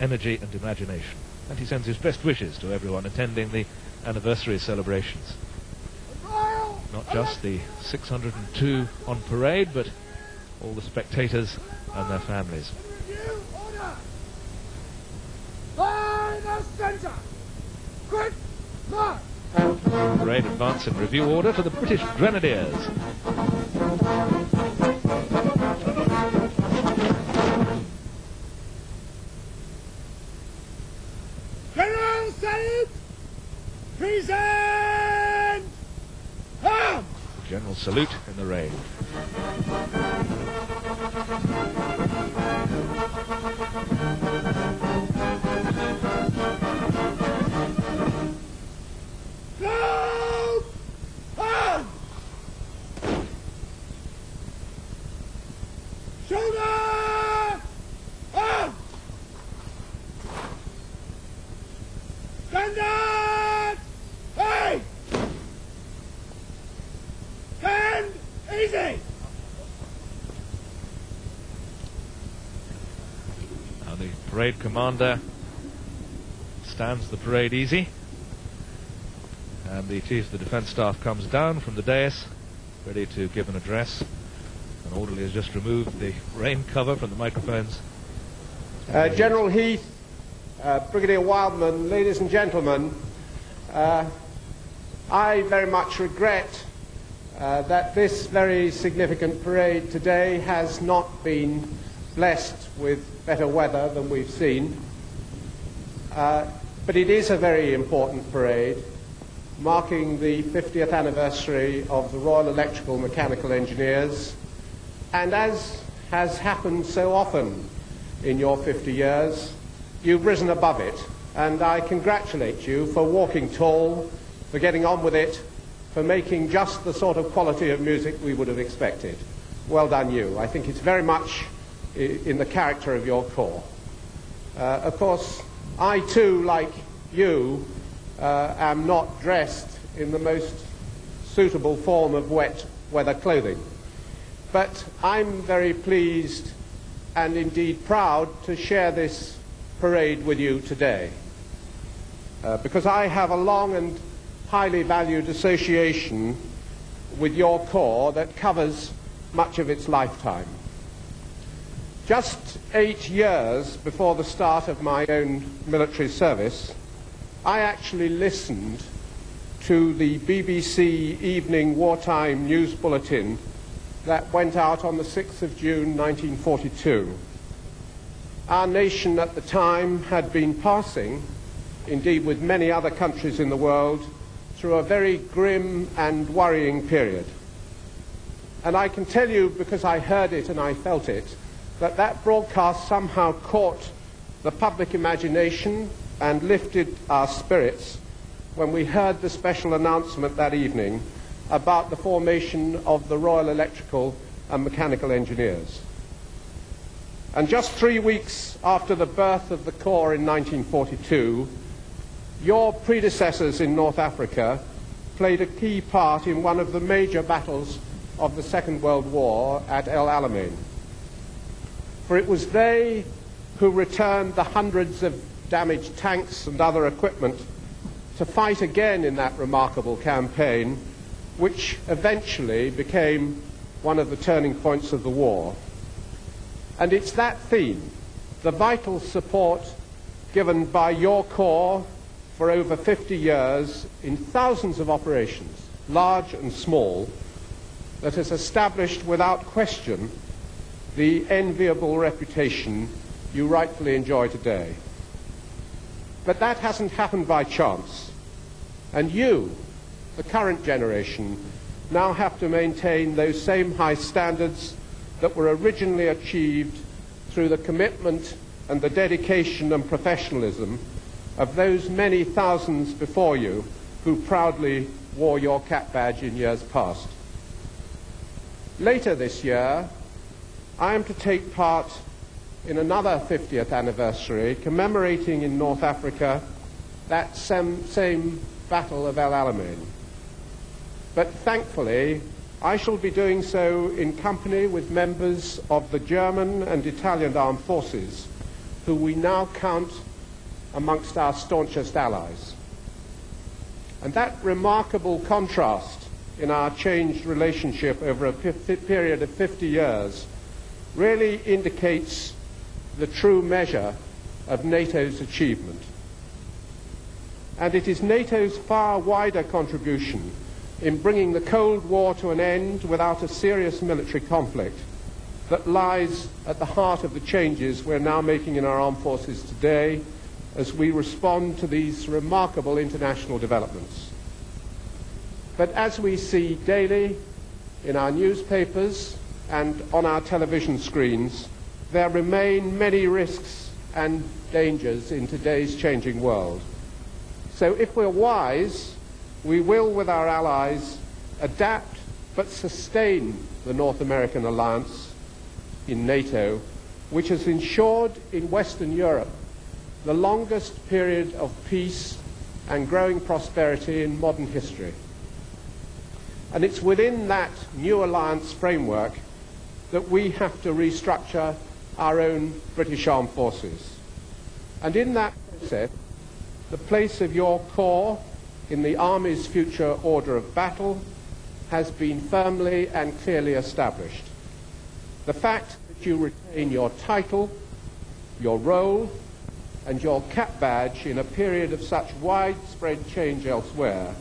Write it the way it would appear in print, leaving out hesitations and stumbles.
energy and imagination. And he sends his best wishes to everyone attending the anniversary celebrations. Not just the 602 on parade, but all the spectators and their families. Parade advance in review order to the British Grenadiers. General Salute! Present! Arms! General salute in the rain. Go! Arms! Shoulder! Arms! Standard! Hey! Stand easy! Now the parade commander stands the parade easy, and the chief of the defence staff comes down from the dais, ready to give an address. An orderly has just removed the rain cover from the microphones. General Heath, Brigadier Wildman, ladies and gentlemen, I very much regret that this very significant parade today has not been blessed with better weather than we've seen. But it is a very important parade, marking the 50th anniversary of the Royal Electrical Mechanical Engineers, and as has happened so often in your 50 years, you've risen above it, and I congratulate you for walking tall, for getting on with it, for making just the sort of quality of music we would have expected. Well done you. I think it's very much in the character of your corps. Of course, I too, like you, am not dressed in the most suitable form of wet weather clothing. But I'm very pleased and indeed proud to share this parade with you today, because I have a long and highly valued association with your corps that covers much of its lifetime. Just 8 years before the start of my own military service, I actually listened to the BBC evening wartime news bulletin that went out on the 6th of June 1942. Our nation at the time had been passing, indeed with many other countries in the world, through a very grim and worrying period. And I can tell you, because I heard it and I felt it, that that broadcast somehow caught the public imagination and lifted our spirits when we heard the special announcement that evening about the formation of the Royal Electrical and Mechanical Engineers. And just 3 weeks after the birth of the Corps in 1942, your predecessors in North Africa played a key part in one of the major battles of the Second World War at El Alamein. For it was they who returned the hundreds of damaged tanks and other equipment to fight again in that remarkable campaign, which eventually became one of the turning points of the war. And it's that theme, the vital support given by your corps for over 50 years in thousands of operations, large and small, that has established without question the enviable reputation you rightfully enjoy today. But that hasn't happened by chance. And you, the current generation, now have to maintain those same high standards that were originally achieved through the commitment and the dedication and professionalism of those many thousands before you who proudly wore your cap badge in years past. Later this year, I am to take part in another 50th anniversary commemorating in North Africa that same Battle of El Alamein. But thankfully, I shall be doing so in company with members of the German and Italian armed forces, who we now count amongst our staunchest allies. And that remarkable contrast in our changed relationship over a period of 50 years really indicates the true measure of NATO's achievement. And it is NATO's far wider contribution in bringing the Cold War to an end without a serious military conflict that lies at the heart of the changes we're now making in our armed forces today as we respond to these remarkable international developments. But as we see daily in our newspapers and on our television screens, there remain many risks and dangers in today's changing world. So if we're wise, we will, with our allies, adapt but sustain the North American alliance in NATO, which has ensured in Western Europe the longest period of peace and growing prosperity in modern history. And it's within that new alliance framework that we have to restructure our own British Armed Forces. And in that process, the place of your corps in the Army's future order of battle has been firmly and clearly established. The fact that you retain your title, your role, and your cap badge in a period of such widespread change elsewhere